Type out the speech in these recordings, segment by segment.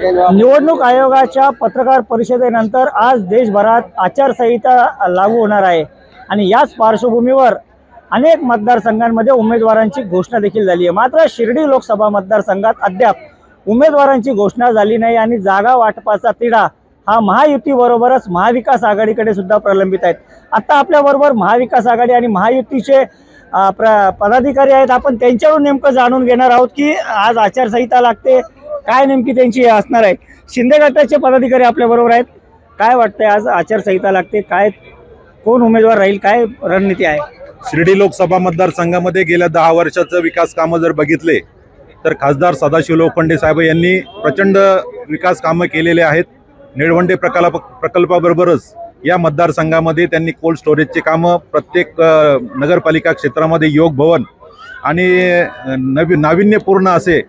निवडणूक आयोगाच्या पत्रकार परिषदेनंतर आज देशभरात आचारसंहिता लागू होणार आहे आणि याच पार्श्वभूमीवर अनेक मतदारसंघांमध्ये उमेदवारांची घोषणा देखील झाली आहे। मात्र शिर्डी लोकसभा मतदारसंघात अद्याप उमेदवारांची घोषणा झाली नाही आणि जागा वाटपाचा तिढा हा महायुतीबरोबरच महाविकास आघाडीकडे सुद्धा प्रलंबित आहेत। आता आपल्याबरोबर महाविकास आघाडी आणि महायुतीचे पदाधिकारी आहेत। आपण त्यांच्याकडून नेमकं जाणून घेणार आहोत की आज आचारसंहिता लागते, काय नेमकी त्यांची असणार आहे। शिंदे गटाचे पदाधिकारी आपल्याबरोबर आहेत। काय वाटतंय, आज आचारसंहिता लागते, काय कोण उमेदवार राहील, काय रणनीती आहे? शिर्डी लोकसभा मतदारसंघामध्ये गेल्या 10 वर्षाचं विकास कामं जर बघितले तर खासदार सदाशिव लोखंडे साहेब यांनी प्रचंड विकास कामं केलेले आहेत। निळवंडे प्रकल्पाबरोबरच या मतदारसंघामध्ये त्यांनी कोल्ड स्टोरेजचे कामं, प्रत्येक नगरपालिका क्षेत्रामध्ये योग भवन आणि नाविन्यपूर्ण असे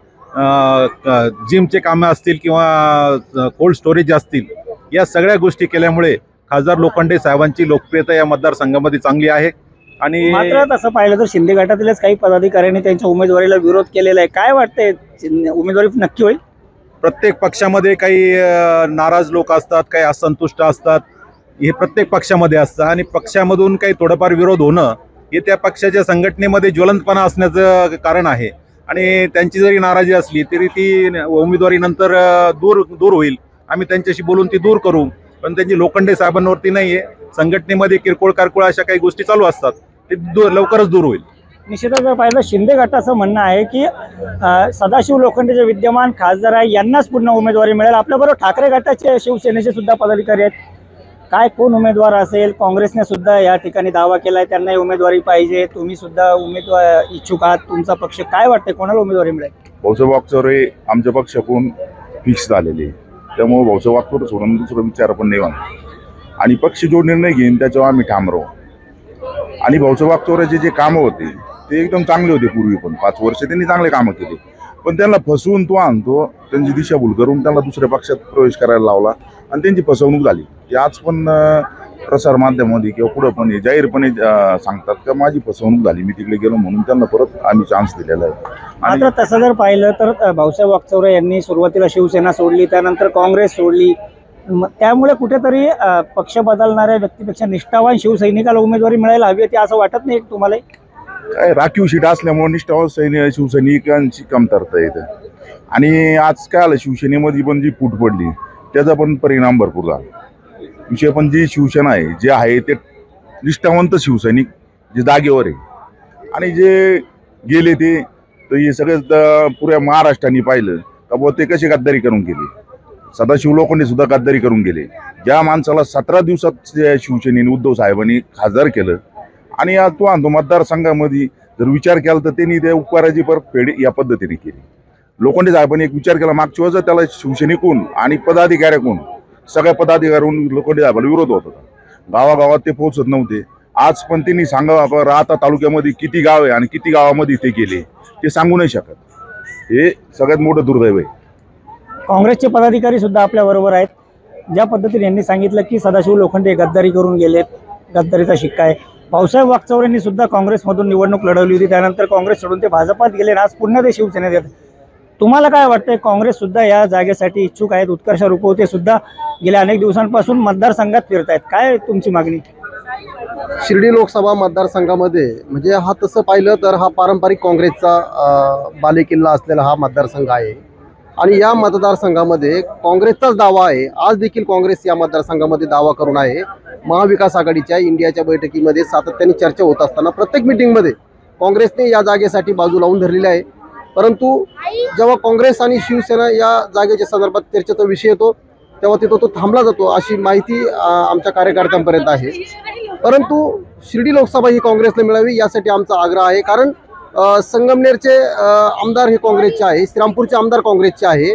जिमचे कामं असतील किंवा कोल्ड स्टोरेज असतील, या सगळ्या गोष्टी केल्यामुळे खासदार लोखंडे साहेबांची लोकप्रियता या मतदारसंघामध्ये चांगली आहे। आणि मात्र तसं पाहिलं तर शिंदे गटातीलच काही पदाधिकाऱ्यांनी त्यांच्या उमेदवारीला विरोध केलेला आहे। काय वाटतंय, उमेदवारी नक्की होईल? प्रत्येक पक्षामध्ये काही नाराज लोक असतात, काही असंतुष्ट असतात, हे प्रत्येक पक्षामध्ये असतं आणि पक्षामधून काही थोडंफार विरोध होणं हे त्या पक्षाच्या संघटनेमध्ये ज्वलंतपणा असण्याचं कारण आहे। आणि त्यांची जरी नाराजी असली तरी ती उमेदवारीनंतर दूर होईल। आम्ही त्यांच्याशी बोलून ती दूर करू, पण त्यांची लोखंडे साहेबांवरती नाही आहे। संघटनेमध्ये किरकोळ कारकोळ अशा काही गोष्टी चालू असतात, ते लवकरच दूर होईल। निश्चितच जर पाहिलं शिंदे गटाचं म्हणणं आहे की सदाशिव लोखंडे जे विद्यमान खासदार आहे यांनाच पुन्हा उमेदवारी मिळेल। आपल्याबरोबर ठाकरे गटाचे, शिवसेनेचे सुद्धा पदाधिकारी आहेत। काय कोण उमेदवार असेल? काँग्रेसने सुद्धा या ठिकाणी दावा केलाय त्यांनाही उमेदवारी पाहिजे, तुम्ही सुद्धा उमेदवार इच्छुक आहात, तुमचा पक्ष, काय वाटतंय कोणाला उमेदवारी मिळेल? भाऊसाहेब वागचौरे आमच्या पक्षाकडून फिक्स झालेले, त्यामुळे भाऊसाहेब वागचौरे सोडून दुसरा विचार पण नाही होणार आणि पक्ष जो निर्णय घेईन त्याच्यावर आम्ही ठाम राहू। आणि भाऊसाहेब वागचौरेचे जे कामं होते ते एकदम चांगले होते, पूर्वी पण 5 वर्ष त्यांनी चांगले कामं केले, पण त्यांना फसवून तो आणतो, त्यांची दिशाभूल करून त्यांना दुसऱ्या पक्षात प्रवेश करायला लावला आणि त्यांची फसवणूक झाली। ते आज पण प्रसार माध्यमामध्ये किंवा पुढे पण जाहीरपणे सांगतात का माझी फसवणूक झाली, मी तिकडे गेलो म्हणून त्यांना परत आम्ही चान्स दिलेला आहे। मात्र तसं जर पाहिलं तर भाऊसाहेब वागचौरे यांनी सुरुवातीला शिवसेना सोडली, त्यानंतर काँग्रेस सोडली, त्यामुळे कुठेतरी पक्ष बदलणाऱ्या व्यक्तीपेक्षा निष्ठावान शिवसैनिकाला उमेदवारी मिळायला हवी होती असं वाटत नाही तुम्हाला? काय राखीव सीट असल्यामुळे निष्ठावान शिवसैनिकांची कमतरता येते आणि आज काय आलं, शिवसेनेमध्ये पण जी फूट पडली त्याचा पण परिणाम भरपूर झाला। विषय पण जी शिवसेना आहे, जे आहे ते निष्ठावंत शिवसैनिक जे जागेवर आहे आणि जे गेले ते तर हे सगळं पुऱ्या महाराष्ट्राने पाहिलं का बुवा ते कसे गद्दारी करून गेले। सदाशिव लोखंडे सुद्धा गद्दारी करून गेले। ज्या माणसाला 17 दिवसात शिवसेनेने उद्धव साहेबांनी खासदार केलं आणि आज तो आणतो मतदारसंघामध्ये जर विचार केला तर त्यांनी त्या उपकाराची परतफेड या पद्धतीने केली। लोखंडे साहेबांनी एक विचार केला, मागच्या वेळेस त्याला शिवसैनिकून आणि पदाधिकाऱ्याकडून, सगळ्या पदाधिकाऱ्यांकडून लोखंडे साहेबांना विरोध होत होता, गावागावात ते पोहोचत नव्हते। आज पण त्यांनी सांगा राहता तालुक्यामध्ये किती गाव आहे आणि किती गावामध्ये ते गेले ते सांगू नाही शकत, हे सगळ्यात मोठं दुर्दैव आहे। काँग्रेसचे पदाधिकारी सुद्धा आपल्या बरोबर आहेत। ज्या पद्धतीने यांनी सांगितलं की सदाशिव लोखंडे गद्दारी करून गेलेत, गद्दारीचा शिक्का आहे। भाऊसाहेब वागचौरेंनी सुद्धा काँग्रेसमधून निवडणूक लढवली होती, त्यानंतर काँग्रेस सोडून ते भाजपात गेले, आज पुन्हा ते शिवसेनेत येतात। तुम्हाला काय वाटतंय, काँग्रेस सुद्धा या जागेसाठी इच्छुक आहेत? उत्कर्ष रुपवते सुद्धा गेल्या अनेक दिवसांपासून मतदारसंघात फिरत आहेत, काय तुमची मागणी? शिर्डी लोकसभा मतदारसंघामध्ये म्हणजे हा तसं पाहिलं तर हा पारंपरिक काँग्रेसचा बालेकिल्ला असलेला हा मतदारसंघ आहे आणि या मतदारसंघामध्ये काँग्रेसचाच दावा आहे। आज देखील काँग्रेस या मतदारसंघामध्ये दावा करून आहे। महाविकास आघाडीच्या इंडियाच्या बैठकीमध्ये सातत्याने चर्चा होत असताना प्रत्येक मिटिंगमध्ये काँग्रेसने या जागेसाठी बाजू लावून धरलेली आहे, परंतु जेव्हा काँग्रेस आणि शिवसेना या जागेच्या संदर्भात चर्चेचा विषय येतो तेव्हा तिथं तो थांबला जातो, अशी माहिती आमच्या कार्यकर्त्यांपर्यंत आहे। परंतु शिर्डी लोकसभा ही काँग्रेसला मिळावी यासाठी आमचा आग्रह आहे, कारण संगमनेरचे आमदार हे काँग्रेसचे आहे, श्रीरामपूरचे आमदार काँग्रेसचे आहे,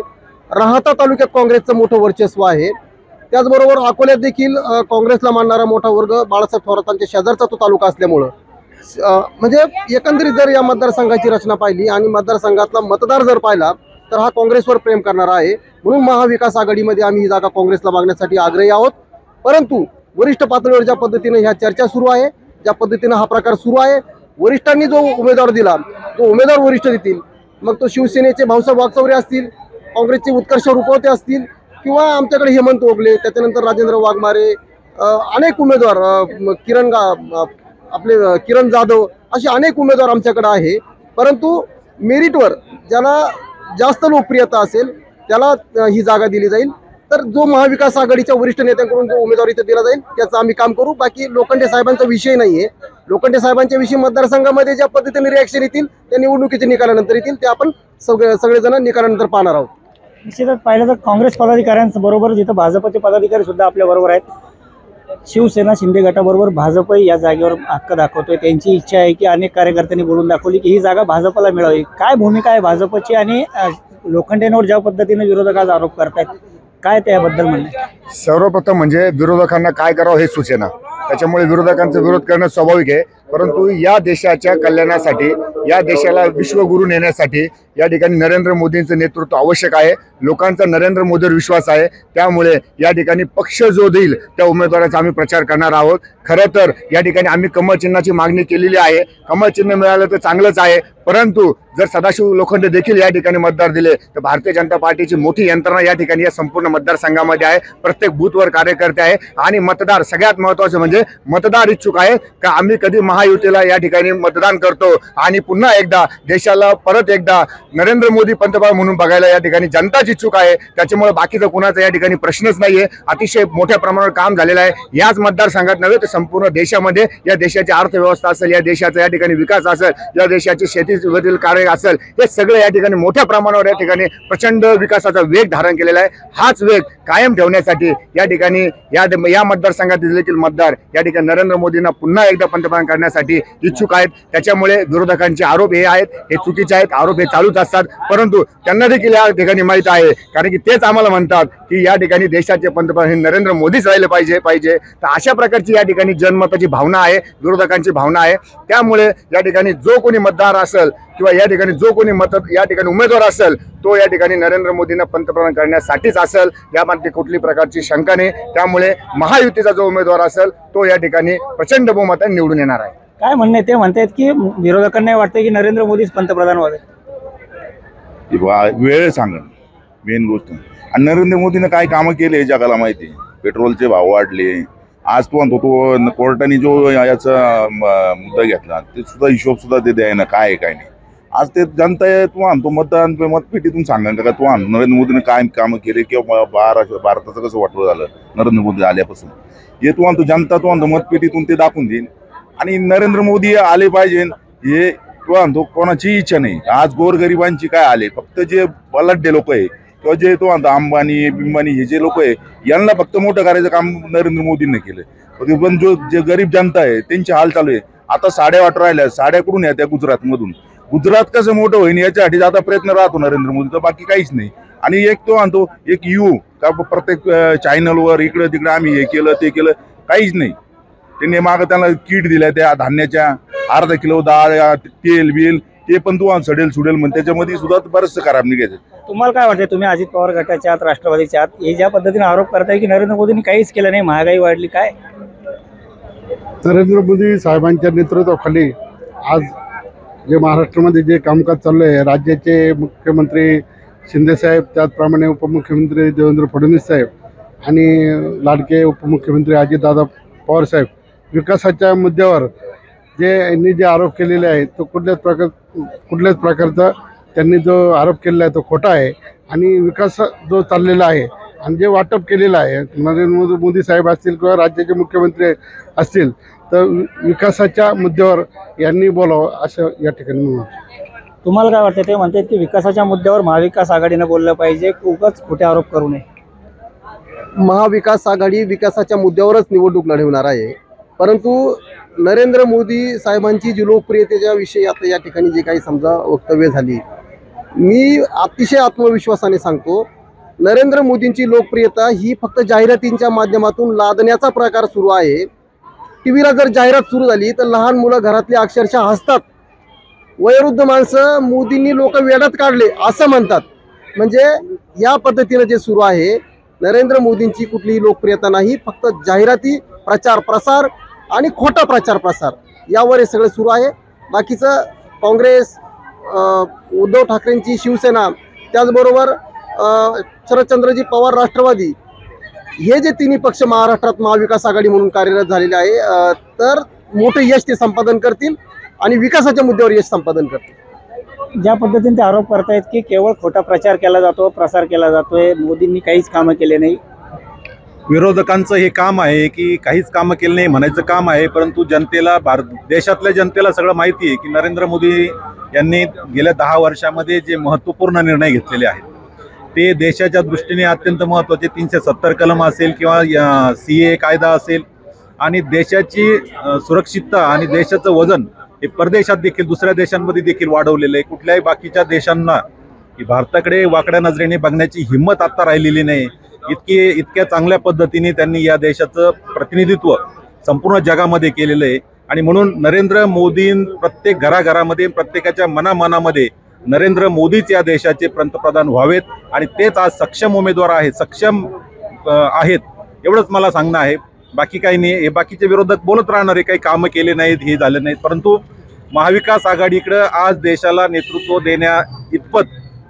राहाता तालुक्यात काँग्रेसचं मोठं वर्चस्व आहे, त्याचबरोबर अकोल्यात देखील काँग्रेसला मानणारा मोठा वर्ग बाळासाहेब थोरातांच्या शेजारचा तो तालुका असल्यामुळं म्हणजे एकंदरीत जर या मतदारसंघाची रचना पाहिली आणि मतदारसंघातला मतदार जर पाहिला तर हा काँग्रेसवर प्रेम करणारा आहे। म्हणून महाविकास आघाडीमध्ये आम्ही ही जागा काँग्रेसला मागण्यासाठी आग्रही आहोत, परंतु वरिष्ठ पातळीवर ज्या पद्धतीने ह्या चर्चा सुरू आहे, ज्या पद्धतीने हा प्रकार सुरू आहे, वरिष्ठांनी जो उमेदवार दिला तो उमेदवार वरिष्ठ देतील, मग तो शिवसेनेचे भाऊसाहेब वागचौरे असतील, काँग्रेसचे उत्कर्ष रुपवते असतील किंवा आमच्याकडे हेमंत ओगले, त्याच्यानंतर राजेंद्र वाघमारे, अनेक उमेदवार, किरण जाधव, असे अनेक उमेदवार आमच्याकडे आहे. परंतु मेरिटवर ज्याला जास्त लोकप्रियता असेल त्याला ही जागा दिली जाईल. तर जो महाविकास आघाडीच्या वरिष्ठ नेत्यांकडून जो उमेदवार इथे दिला जाईल त्याचं आम्ही काम करू. बाकी लोखंडे साहेबांचा विषय नाहीये. लोखंडे साहेबांच्या विषयी मतदारसंघामध्ये ज्या पद्धतीने रिॲक्शन येतील त्या निवडणुकीच्या निकालानंतर येतील, ते आपण सगळेजण निकालानंतर पाहणार आहोत. निश्चितच पाहिलं तर काँग्रेस पदाधिकाऱ्यांबरोबर जिथं भाजपचे पदाधिकारी सुद्धा आपल्या बरोबर आहेत. शिवसेना शिंदे गटाबरोबर भाजपही या जागेवर हक्क दाखवतोय. त्यांची इच्छा आहे की अनेक कार्यकर्त्यांनी बोलून दाखवली की ही जागा भाजपला मिळावी. काय भूमिका आहे भाजपची आणि लोखंडेंवर ज्या पद्धतीने विरोधक आज आरोप करतायत, काय त्याबद्दल म्हणणं? सर्वप्रथम म्हणजे विरोधकांना काय करावं हे सूचना. त्याच्यामुळे विरोधकांचा विरोध करणं स्वाभाविक आहे. परंतु या देशाच्या कल्याणासाठी, या देशाला विश्वगुरू नेण्यासाठी या ठिकाणी नरेंद्र मोदींचं नेतृत्व आवश्यक आहे. लोकांचा नरेंद्र मोदीवर विश्वास आहे. त्यामुळे या ठिकाणी पक्ष जो देईल त्या उमेदवाराचा आम्ही प्रचार करणार आहोत. खरं तर या ठिकाणी आम्ही कमळ चिन्हाची मागणी केलेली आहे. कमळ चिन्ह मिळालं तर चांगलंच आहे. परंतु जर सदाशिव लोखंडे देखील या ठिकाणी मतदार दिले तर भारतीय जनता पार्टीची मोठी यंत्रणा या ठिकाणी या संपूर्ण मतदारसंघामध्ये आहे. प्रत्येक बूथवर कार्यकर्ते आहे आणि मतदार सगळ्यात महत्त्वाचं म्हणजे मतदार इच्छुक आहे का आम्ही कधी महायुतीला या ठिकाणी मतदान करतो आणि पुन्हा एकदा देशाला परत एकदा नरेंद्र मोदी पंतप्रधान म्हणून बघायला या ठिकाणी जनताच इच्छुक आहे. त्याच्यामुळे बाकीचा कुणाचा या ठिकाणी प्रश्नच नाहीये. अतिशय मोठ्या प्रमाणावर काम झालेलं आहे. याच मतदारसंघात नव्हे तर संपूर्ण देशामध्ये या देशाची अर्थव्यवस्था असेल, या देशाचा या ठिकाणी विकास असेल, या देशाची शेतीवरील कार्य असेल, हे सगळं या ठिकाणी मोठ्या प्रमाणावर या ठिकाणी प्रचंड विकासाचा वेग धारण केलेला आहे. हाच वेग कायम ठेवण्यासाठी या ठिकाणी या मतदारसंघातील देखील मतदार या ठिकाणी नरेंद्र मोदींना पुन्हा एकदा पंतप्रधान करण्यासाठी इच्छुक आहेत. त्याच्यामुळे विरोधकांचे आरोप हे आहेत, हे चुकीचे आहेत. आरोप हे चालूच असतात. परंतु त्यांना देखील या ठिकाणी माहीत आहे, कारण की तेच आम्हाला म्हणतात की या ठिकाणी देशाचे पंतप्रधान हे नरेंद्र मोदीच राहिले पाहिजे. तर अशा प्रकारची या ठिकाणी जनमताची भावना आहे, विरोधकांची भावना आहे. त्यामुळे या ठिकाणी जो कोणी मतदार असेल किंवा या ठिकाणी जो कोणी या ठिकाणी उमेदवार असेल तो या ठिकाणी नरेंद्र मोदींना पंतप्रधान करण्यासाठीच असेल, यामध्ये कुठली प्रकारची शंका नाही. त्यामुळे महायुतीचा जो उमेदवार असेल तो या ठिकाणी प्रचंड बहुमताने निवडून येणार आहे. काय म्हणणे? ते म्हणतात की विरोधकांना वाटतं की नरेंद्र मोदीच पंतप्रधान व्हावे. वेळ सांगणं मेन गोष्ट. आणि नरेंद्र मोदीनं काय कामं केले जगाला माहिती. पेट्रोलचे भाव वाढले. आज तो म्हणतो तो कोर्टाने जो याचा मुद्दा घेतला ते सुद्धा हिशोब सुद्धा ते द्यायना काय काय नाही. आज ते जनता तू आणतो मतपेटीतून सांगा का तू आण नरेंद्र मोदीने काय कामं केले किंवा भारताचं कसं वाटलं झालं नरेंद्र मोदी आल्यापासून. हे तू आणतो जनता तू आणतो मतपेटीतून ते दाखवून देईन. आणि नरेंद्र मोदी आले पाहिजे हे तू आणतो कोणाची इच्छा नाही. आज गोरगरिबांची काय आले, फक्त जे बलाढ्य लोक आहे किंवा जे तो म्हणतो अंबानी बिंबानी हे जे लोक आहे यांना फक्त मोठं करायचं काम नरेंद्र मोदींनी केलं. पण जे गरीब जनता आहे त्यांचे हाल चालू आहे. आता साड्या वाट राहिल्या, साड्या कुठून येत्या गुजरातमधून. गुजरात कसं मोठं होईन याच्यासाठी आता प्रयत्न राहतो नरेंद्र मोदीचा, बाकी काहीच नाही. आणि एक तो आणतो एक का प्रत्येक चॅनलवर इकडं तिकडं आम्ही हे केलं ते केलं, काहीच नाही. त्यांनी मागं त्यांना किट दिल्या त्या धान्याच्या, अर्धा किलो डाळ, तेल बिल ते पण तू सुडेल म्हणून त्याच्यामध्ये सुद्धा बरंचसं खराब निघायचं. तुम्हाला काय वाटतं? तुम्ही अजित पवार गटाच्या आहात, राष्ट्रवादीच्या आहात, हे ज्या पद्धतीने आरोप करताय की नरेंद्र मोदींनी काहीच केलं नाही, महागाई वाढली, काय? नरेंद्र मोदी साहेबांच्या नेतृत्वाखाली आज जे महाराष्ट्रामध्ये जे कामकाज चाललं आहे, राज्याचे मुख्यमंत्री शिंदेसाहेब, त्याचप्रमाणे उपमुख्यमंत्री देवेंद्र फडणवीस साहेब आणि लाडके उपमुख्यमंत्री अजितदादा पवार साहेब विकासाच्या मुद्द्यावर यांनी जे आरोप केलेले आहेत तो कुठल्याच प्रकारचा त्यांनी जो आरोप केलेला आहे तो खोटा आहे. आणि विकास जो चाललेला आहे आणि जे वाटप केलेलं आहे नरेंद्र मोदी साहेब असतील किंवा राज्याचे मुख्यमंत्री असतील तर विकासाच्या मुद्द्यावर यांनी बोलावं असं या ठिकाणी मी म्हणतो. तुम्हाला काय वाटतं? ते म्हणतात की विकासाच्या मुद्द्यावर महाविकास आघाडीनं बोललं पाहिजे, उगाच खोटे आरोप करू नये. महाविकास आघाडी विकासाच्या मुद्द्यावरच निवडणूक लढवणार आहे. परंतु नरेंद्र मोदी साहेबांची जी लोकप्रियतेच्या विषयी आता या ठिकाणी जे काही समजा वक्तव्य झाली, मी अतिशय आत्मविश्वासाने सांगतो नरेंद्र मोदींची लोकप्रियता ही फक्त जाहिरातींच्या माध्यमातून लादण्याचा प्रकार सुरू आहे. टीव्हीला जर जाहिरात सुरू झाली तर लहान मुलं घरातली अक्षरशः हसतात. वयोवृद्ध माणसं मोदींनी लोक वेड्यात काढले असं म्हणतात. म्हणजे या पद्धतीनं जे सुरू आहे, नरेंद्र मोदींची कुठलीही लोकप्रियता नाही, फक्त जाहिराती, प्रचार प्रसार आणि खोटा प्रचार प्रसार यावर हे सगळं सुरू आहे. बाकीचं काँग्रेस, उद्धव ठाकरेंची शिवसेना, त्याचबरोबर शरदचंद्रजी पवार राष्ट्रवादी हे जे तिन्ही पक्ष महाराष्ट्रात महाविकास आघाडी म्हणून कार्यरत झालेले आहे, तर मोठं यश ते संपादन करतील आणि विकासाच्या मुद्द्यावर यश संपादन करतील. ज्या पद्धतीने ते आरोप करतायत की केवळ खोटा प्रचार केला जातो, प्रसार केला जातोय, मोदींनी काहीच कामं केले नाही. विरोधकांचं हे काम आहे की काहीच कामं केलं नाही म्हणायचं काम आहे, परंतु जनतेला देशातल्या जनतेला सगळं माहिती आहे की नरेंद्र मोदी यांनी गेल्या 10 वर्षामध्ये जे महत्त्वपूर्ण निर्णय घेतलेले आहेत ते देशाच्या दृष्टीने अत्यंत महत्त्वाचे. 370 कलम असेल किंवा CA कायदा असेल, आणि देशाची सुरक्षितता आणि देशाचं वजन हे परदेशात देखील दुसऱ्या देशांमध्ये देखील वाढवलेलं आहे. कुठल्याही बाकीच्या देशांना की भारताकडे वाकड्या नजरेने बघण्याची हिंमत आता राहिलेली नाही. इतक्या चांगल्या पद्धतीने त्यांनी या देशाचं प्रतिनिधित्व संपूर्ण जगामध्ये केलेलं आहे. आणि म्हणून नरेंद्र मोदी प्रत्येक घराघरामध्ये, प्रत्येकाच्या मनामनामध्ये नरेंद्र मोदीच या देशाचे पंतप्रधान व्हावेत, आणि तेच आज सक्षम उमेदवार आहेत, सक्षम आहेत, एवढंच मला सांगणं आहे. बाकी काही नाही. हे बाकीचे विरोधक बोलत राहणारे काही कामं केले नाहीत, हे झालं नाहीत, परंतु महाविकास आघाडीकडं आज देशाला नेतृत्व देण्या इतपत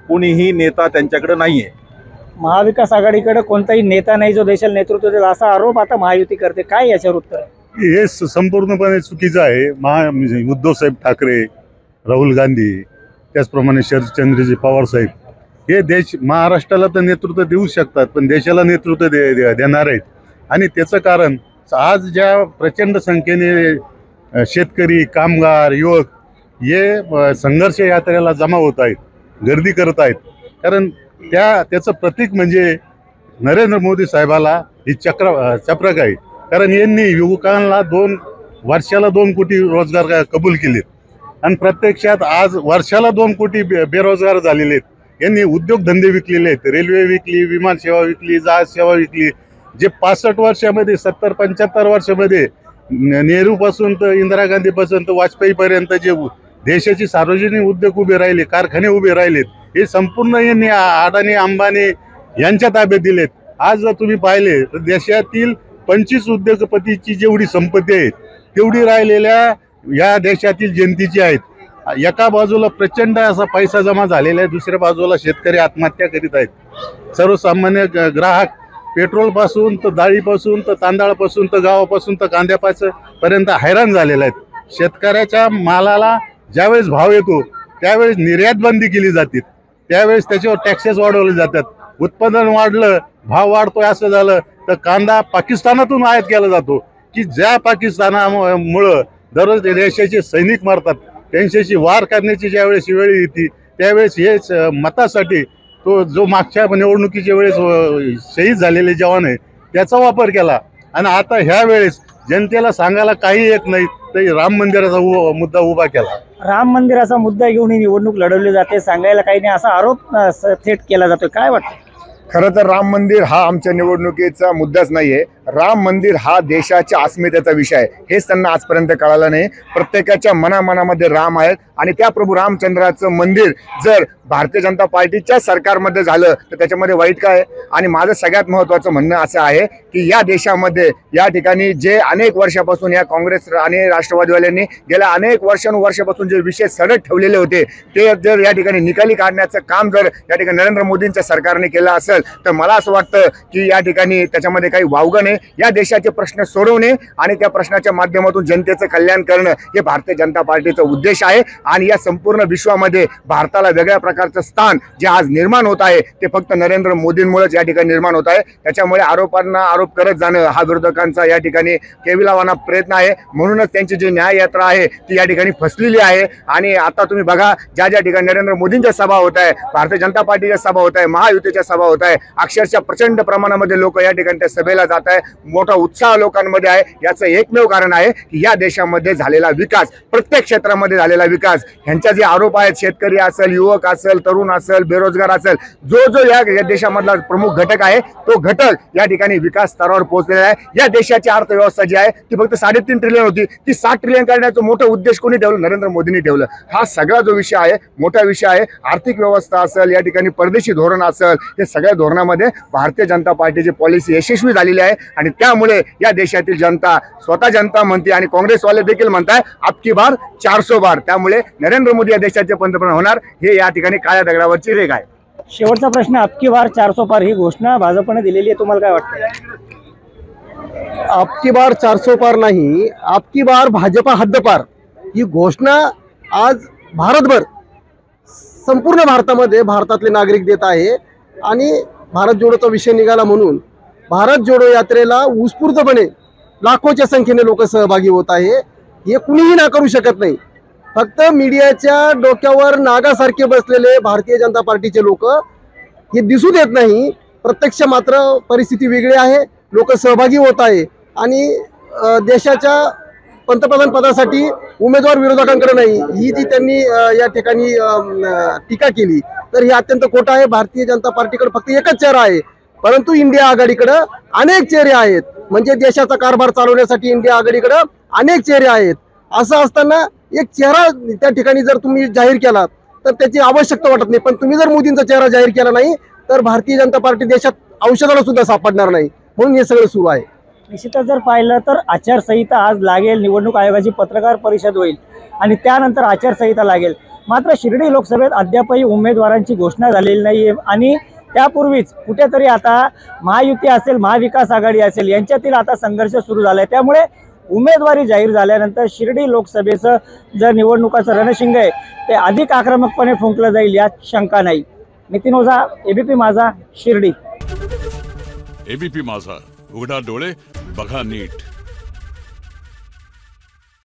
कोणीही नेता त्यांच्याकडे नाही आहे. महाविकास आघाडीकडे कोणताही नेता नाही जो देशाला नेतृत्व देईल, असा आरोप आता महायुती करते. काय याच्यावर उत्तर? हे संपूर्णपणे चुकीचं आहे. उद्धव साहेब ठाकरे, राहुल गांधी, त्याचप्रमाणे शरदचंद्रजी पवार साहेब हे महाराष्ट्राला तर नेतृत्व देऊ शकतात, पण देशाला नेतृत्व देणार आहेत. आणि त्याचं कारण आज ज्या प्रचंड संख्येने शेतकरी, कामगार, युवक हे संघर्ष यात्रेला जमा होत आहेत, गर्दी करत आहेत, कारण त्याचं प्रतीक म्हणजे नरेंद्र मोदी साहेबाला ही चप्रक आहे. कारण यांनी युवकांना वर्षाला 2 कोटी रोजगार कबूल केलेत, आणि प्रत्यक्षात आज वर्षाला 2 कोटी बेरोजगार झालेले आहेत. यांनी उद्योगधंदे विकलेले आहेत, रेल्वे विकली, विमान सेवा विकली, जहाज सेवा विकली. जे 65 वर्षामध्ये, 70-75 वर्षामध्ये नेहरूपासून तर इंदिरा गांधीपासून तर वाजपेयीपर्यंत जे देशाचे सार्वजनिक उद्योग उभे राहिले, कारखाने उभे राहिलेत, हे संपूर्ण यांनी अडाणी, अंबानी यांच्या ताब्यात दिलेत. आज जर तुम्ही पाहिले तर देशातील 25 उद्योगपतीची जेवढी संपत्ती आहे तेवढी राहिलेल्या या देशातील जनतेची आहेत. एका बाजूला प्रचंड असा पैसा जमा झालेला आहे, दुसऱ्या बाजूला शेतकरी आत्महत्या करीत आहेत. सर्वसामान्य ग्राहक पेट्रोलपासून तर डाळीपासून तर तांदळापासून तर गावापासून तर कांद्यापासून पर्यंत हैराण झालेला आहेत. शेतकऱ्याच्या मालाला ज्यावेळेस भाव येतो त्यावेळेस निर्यात बंदी केली जाते, त्यावेळेस त्याच्यावर टॅक्सेस वाढवले जातात. उत्पादन वाढलं, भाव वाढतोय असं झालं तर कांदा पाकिस्तानातून आयात केला जातो, की ज्या पाकिस्तानामुळं दररोज देशाचे सैनिक मरतात. त्यांच्याशी वार करण्याची ज्यावेळेस वेळ येते त्यावेळेस हेच मतासाठी तो जो मागच्या निवडणुकीच्या वेळेस शहीद झालेले जवान आहे त्याचा वापर केला. आणि आता ह्या वेळेस जनतेला सांगायला काही येत नाही तर राम मंदिराचा मुद्दा उभा केला. राम मंदिराचा मुद्दा घेऊन ही निवडणूक लढवली जाते, सांगायला काही नाही असा आरोप थेट केला जातोय. काय वाटतं? खरं तर राम मंदिर हा आमच्या निवडणुकीचा मुद्दाच नाहीये. राम मंदिर हा देशाच्या अस्मितेचा विषय आहे, हेच त्यांना आजपर्यंत कळालं नाही. प्रत्येकाच्या मनामध्ये राम आहेत, आणि त्या प्रभू रामचंद्राचं मंदिर जर भारतीय जनता पार्टीच्या सरकारमध्ये झालं तर त्याच्यामध्ये वाईट काय? आणि माझं सगळ्यात महत्त्वाचं म्हणणं असं आहे की या देशामध्ये या ठिकाणी जे अनेक वर्षापासून या काँग्रेस आणि राष्ट्रवादीवाल्यांनी गेल्या अनेक वर्षापासून जे विषय सडक ठेवलेले होते ते जर या ठिकाणी निकाली काढण्याचं काम जर या ठिकाणी नरेंद्र मोदींच्या सरकारने केलं असेल तर मला असं वाटतं की या ठिकाणी त्याच्यामध्ये काही वावगं नाही. या देशाचे प्रश्न सोडवणे आणि त्या प्रश्नाच्या माध्यमातून जनतेचं कल्याण करणं हे भारतीय जनता पार्टीचा उद्देश आहे. आणि या संपूर्ण विश्वामध्ये भारताला वेगळ्या प्रकारचं स्थान जे आज निर्माण होत आहे ते फक्त नरेंद्र मोदींमुळेच या ठिकाणी निर्माण होत आहे. त्याच्यामुळे आरोपांना आरोप करत जाणं हा विरोधकांचा या ठिकाणी केविलावाना प्रयत्न आहे. म्हणूनच त्यांची जी न्याय यात्रा आहे ती या ठिकाणी फसलेली आहे. आणि आता तुम्ही बघा ज्या ठिकाणी नरेंद्र मोदींच्या सभा होत आहे, भारतीय जनता पार्टीच्या सभा होत आहे, महायुतीच्या सभा होत आहे, अक्षरशः प्रचंड प्रमाणामध्ये लोक या ठिकाणी त्या सभेला जात आहे. मोठा उत्साह लोकांमध्ये आहे. याचं एकमेव कारण आहे की या देशामध्ये झालेला विकास, प्रत्येक क्षेत्रामध्ये झालेला विकास. ह्यांच्या जे आरोप आहेत, शेतकरी असेल, युवक असेल, तरुण असेल, बेरोजगार असेल, जो या देशामधला प्रमुख घटक आहे तो घटक या ठिकाणी विकास स्तरावर पोहोचलेला आहे. या देशाची अर्थव्यवस्था जी आहे ती फक्त 3.5 ट्रिलियन होती, ती 7 ट्रिलियन करण्याचं मोठं उद्देश कोणी ठेवलं? नरेंद्र मोदींनी ठेवलं. हा सगळा जो विषय आहे मोठा विषय आहे. आर्थिक व्यवस्था असेल, या ठिकाणी परदेशी धोरण असेल, हे सगळ्या धोरणामध्ये भारतीय जनता पार्टीची पॉलिसी यशस्वी झालेली आहे. आणि त्यामुळे या देशातील जनता, स्वतः जनता म्हणते आणि काँग्रेसवाले देखील म्हणताय अबकी बार 400 बार. त्यामुळे नरेंद्र मोदी या देशाचे पंतप्रधान होणार हे या ठिकाणी काळ्या दगडावरची रेघ आहे. शेवटचा प्रश्न, अबकी बार 400 पार ही घोषणा भाजपने दिलेली आहे, तुम्हाला काय वाटतं? अबकी बार 400 पार नाही, अबकी बार भाजपा हद्दपार ही घोषणा आज भारतभर, संपूर्ण भारतामध्ये भारतातले नागरिक देत आहे. आणि भारत जोडोचा विषय निघाला म्हणून भारत जोडो यात्रेला उत्स्फूर्तपणे लाखोच्या संख्येने लोक सहभागी होत आहे. हे कुणीही नाकारू शकत नाही. फक्त मीडियाच्या डोक्यावर नागासारखे बसलेले भारतीय जनता पार्टीचे लोक हे दिसू देत नाही. प्रत्यक्ष मात्र परिस्थिती वेगळी आहे. लोक सहभागी होत आहे आणि देशाच्या पंतप्रधान पदासाठी उमेदवार विरोधकांकडे नाही, ही जी त्यांनी या ठिकाणी टीका केली तर हे अत्यंत खोटं आहे. भारतीय जनता पार्टीकडे फक्त एकच चेहरा आहे, परंतु इंडिया आघाडीकडे अनेक चेहरे आहेत. म्हणजे देशाचा कारभार चालवण्यासाठी इंडिया आघाडीकडे अनेक चेहरे आहेत. असं असताना एक चेहरा त्या ठिकाणी जर तुम्ही जाहीर केला तर त्याची आवश्यकता वाटत नाही. पण तुम्ही जर मोदींचा चेहरा जाहीर केला नाही तर भारतीय जनता पार्टी देशात औषधाला सुद्धा सापडणार नाही. म्हणून हे सगळं सुरू आहे. निश्चितच जर पाहिलं तर आचारसंहिता आज लागेल, निवडणूक आयोगाची पत्रकार परिषद होईल आणि त्यानंतर आचारसंहिता लागेल. मात्र शिर्डी लोकसभेत अद्यापही उमेदवारांची घोषणा झालेली नाही आहे आणि त्यापूर्वीच कुठेतरी आता महायुती असेल, महाविकास आघाडी असेल यांच्यातील आता संघर्ष सुरू झाला आहे. त्यामुळे उमेदवारी जाहीर झाल्यानंतर शिर्डी लोकसभेचं जर निवडणुकाचं रणशिंग आहे ते अधिक आक्रमकपणे फुंकलं जाईल यात शंका नाही. नितीन ओझा, एबीपी माझा, शिर्डी. एबीपी माझा, उघडा डोळे बघा नीट.